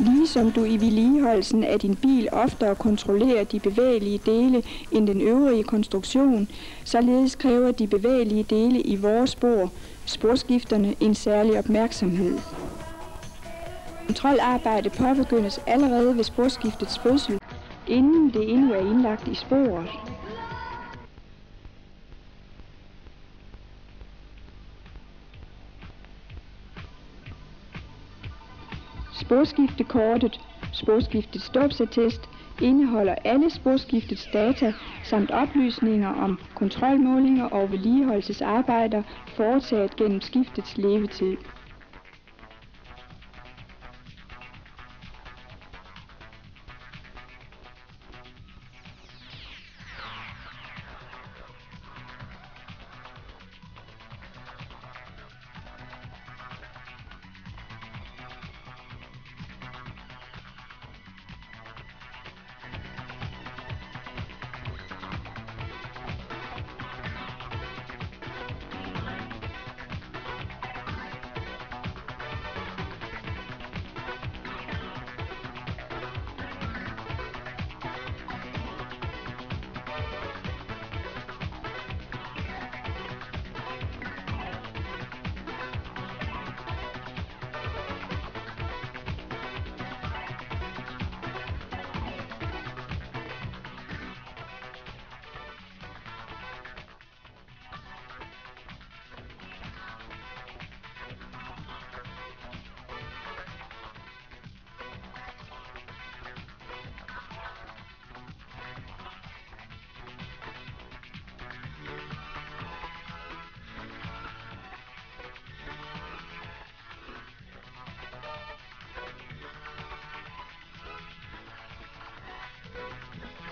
Ligesom du i vedligeholdelsen af din bil oftere kontrollerer de bevægelige dele end den øvrige konstruktion, således kræver de bevægelige dele i vores spor, sporskifterne, en særlig opmærksomhed. Kontrolarbejde påbegyndes allerede ved sporskiftets fødsel, inden det endnu er indlagt i sporet. Sporskiftekortet, sporskiftets dåbsattest, indeholder alle sporskiftets data samt oplysninger om kontrolmålinger og vedligeholdelsesarbejder foretaget gennem skiftets levetid.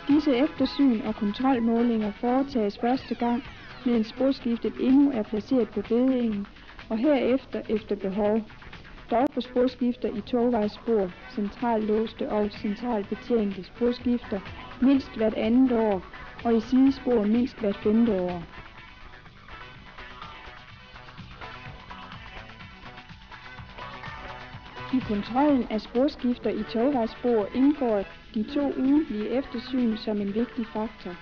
Disse eftersyn og kontrolmålinger foretages første gang, mens sporskiftet endnu er placeret på beddingen, og herefter efter behov. Dog for sporskifter i tovvejsspor, centrallåste og centralbetjente sporskifter mindst hvert andet år, og i sidespor mindst hvert 5. år. I kontrollen af sporskifter i tovvejsspor indgår de 2 ugentlige eftersyn som en vigtig faktor.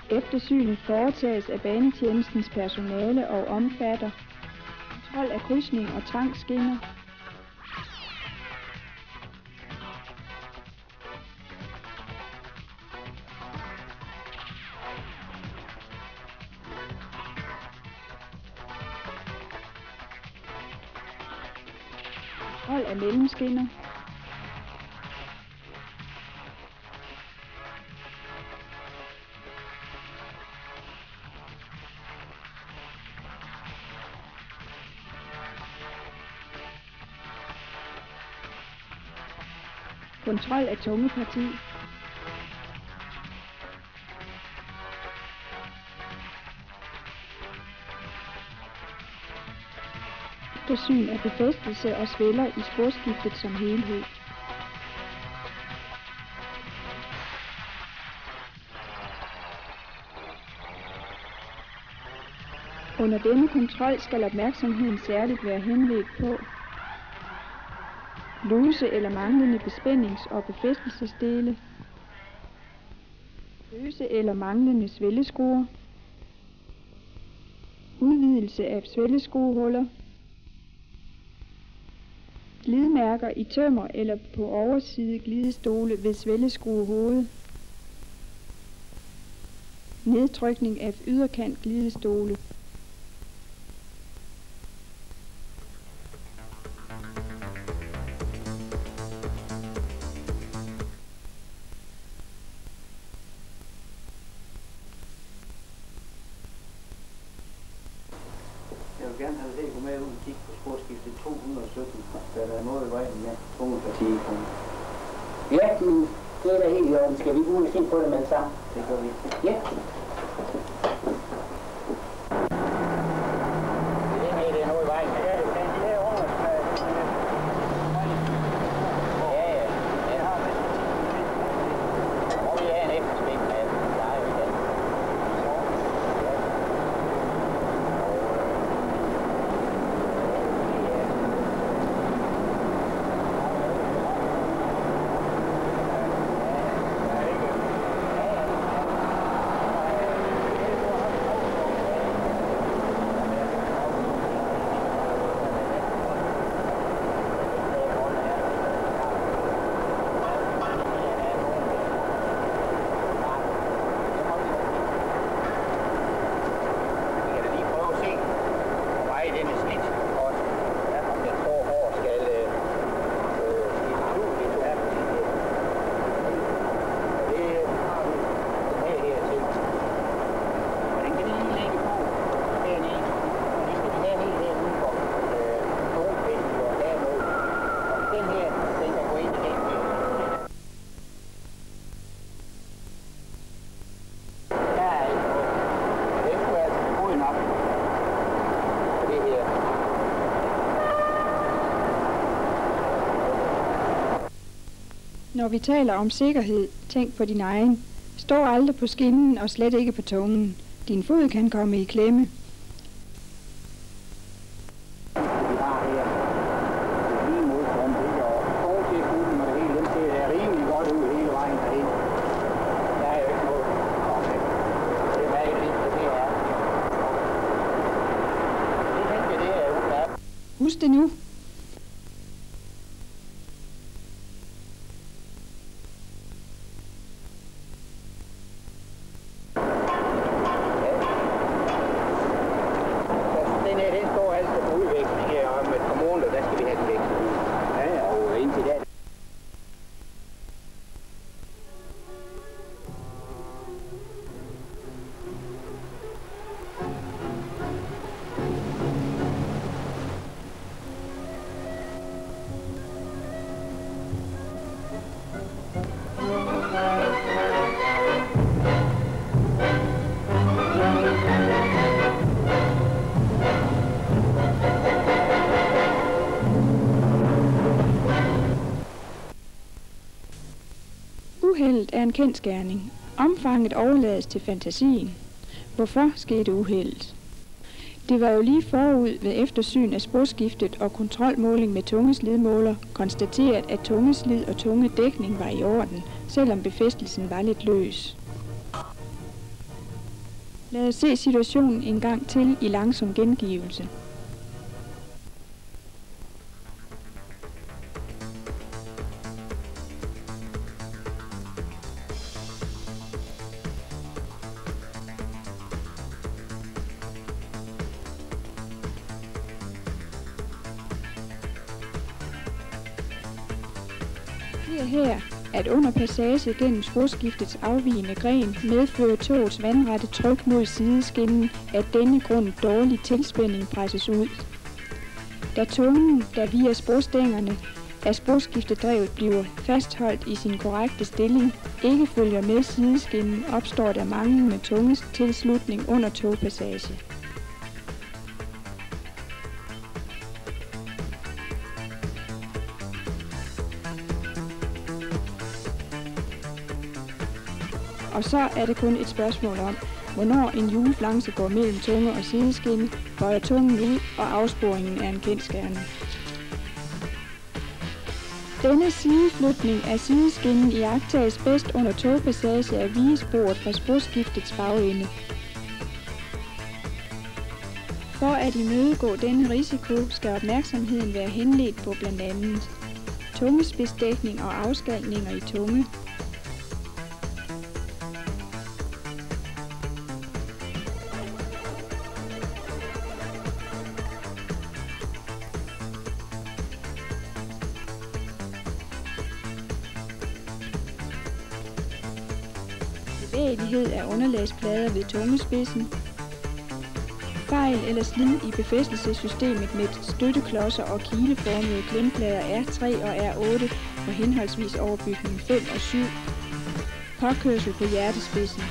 Eftersynet foretages af banetjenestens personale og omfatter kontrol af krydsning og tvangskinner, kontrol af mellemskinner, kontrol af tungeparti, eftersyn af befæstelse og svælder i sporskiftet som helhed. Under denne kontrol skal opmærksomheden særligt være henledt på løse eller manglende bespændings- og befæstelsesdele, løse eller manglende svælgeskruer, udvidelse af svælgeskruehuller, glidemærker i tømmer eller på overside glidestole ved svælgeskruehoved, nedtrykning af yderkant glidestole. Jeg vil gerne have set gå med ud og kigge på sporskiftet 217, da der er noget i vejen med tungepartiet. Ja, det er da helt i orden. Skal vi ud og se på det med sammen? Det gør vi. Ja. Det er noget i vejen. Når vi taler om sikkerhed, tænk på din egen. Stå aldrig på skinnen og slet ikke på tungen. Din fod kan komme i klemme. Husk det nu. Uheldet er en kendsgerning. Omfanget overlades til fantasien. Hvorfor skete uheldet? Det var jo lige forud ved eftersyn af sporskiftet og kontrolmåling med tungeslidmåler konstateret, at tungeslid og tungedækning var i orden, selvom befæstelsen var lidt løs. Lad os se situationen en gang til i langsom gengivelse. Det er her, at under passage gennem sporskiftets afvigende gren medfører togets vandrette tryk mod sideskinnen, at denne grund dårlig tilspænding presses ud. Da tungen, der via sporstængerne af sporskiftedrevet bliver fastholdt i sin korrekte stilling, ikke følger med sideskinnen, opstår der manglende tunges tilslutning under togpassage. Og så er det kun et spørgsmål om, hvornår en hjulflanse går mellem tunge og sideskinne, bøjer tungen ud, og afsporingen er en kendsgerning. Denne sideflytning af sideskinnen iagttages bedst under togpassage af vigesporet fra sporskiftets bagende. For at imødegå denne risiko skal opmærksomheden være henledt på blandt andet tungespidsdækning og afskalninger i tunge, bevægelighed af underlagsplader ved tungespidsen, fejl eller slid i befæstelsessystemet med støtteklodser og kileformede klemplader R3 og R8 for henholdsvis overbygning 5 og 7, påkørsel på hjertespidsen.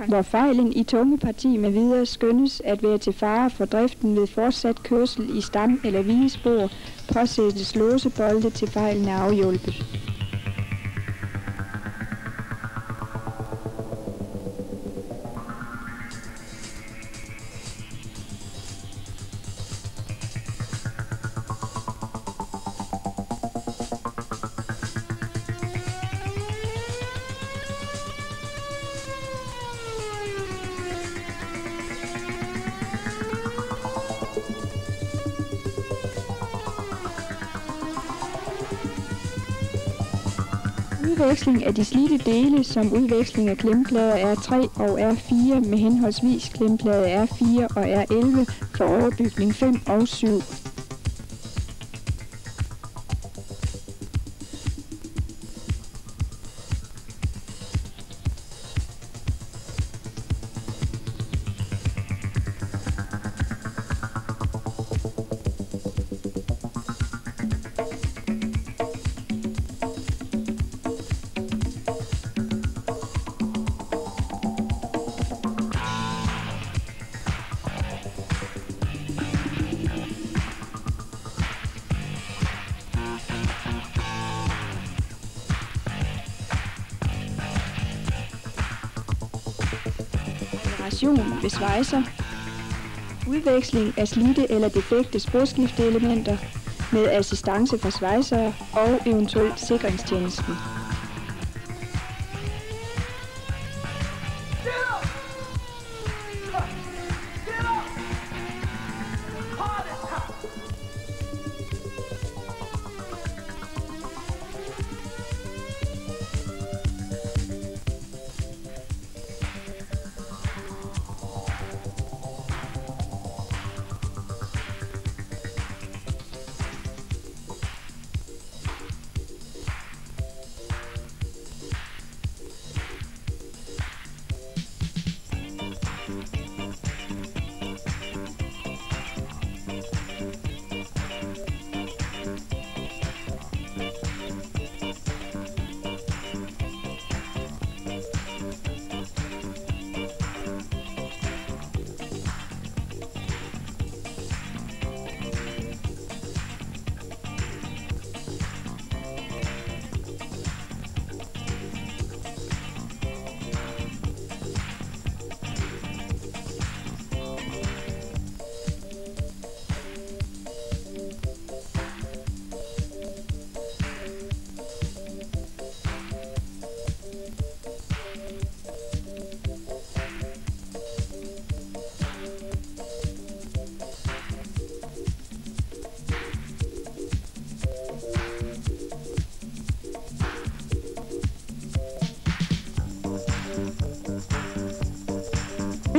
Hvor fejlen i tungeparti med videre skønnes at være til fare for driften ved fortsat kørsel i stam- eller vigespor, påsættes låsebolde til fejlen er afhjulpet. Udveksling af de slidte dele som udveksling af klemplader R3 og R4 med henholdsvis klemplader R4 og R11 for overbygning 5 og 7. reparation ved svejser, udveksling af slidte eller defekte sporskifteelementer med assistance fra svejsere og eventuelt sikringstjenesten.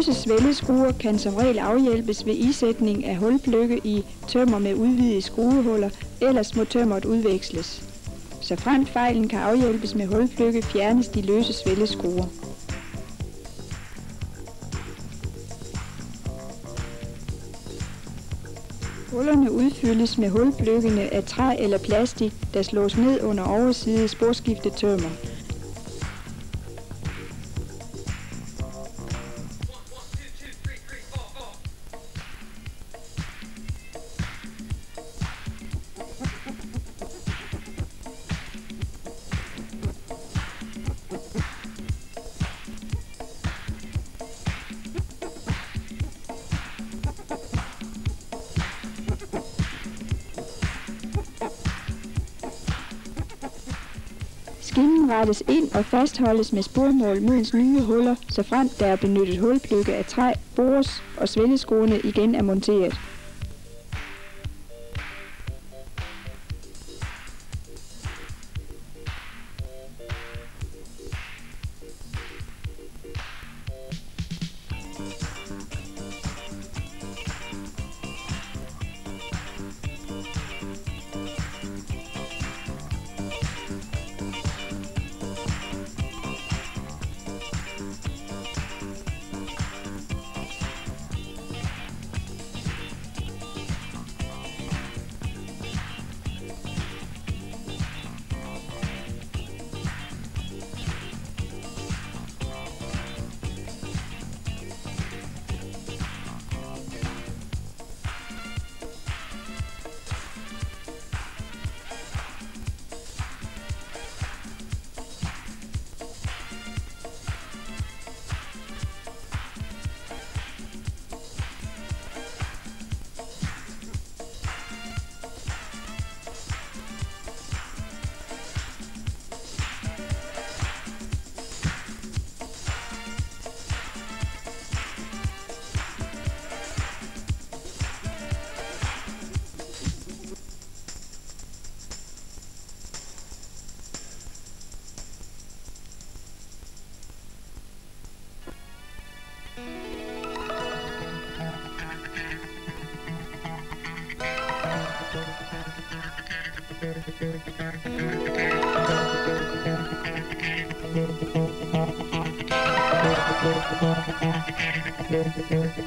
Løse svelleskruer kan som regel afhjælpes ved isætning af hulpløkke i tømmer med udvidede skruehuller, ellers må tømmeret udveksles. Såfremt fejlen kan afhjælpes med hulpløkke, fjernes de løse svelleskruer. Hullerne udfyldes med hulpløkkene af træ eller plastik, der slås ned under overside sporskiftetømmer. Skinnen rettes ind og fastholdes med spormål mens nye huller, såfremt der er benyttet hulpløkke af træ, bores og svelleskruerne igen er monteret.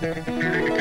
Thank you.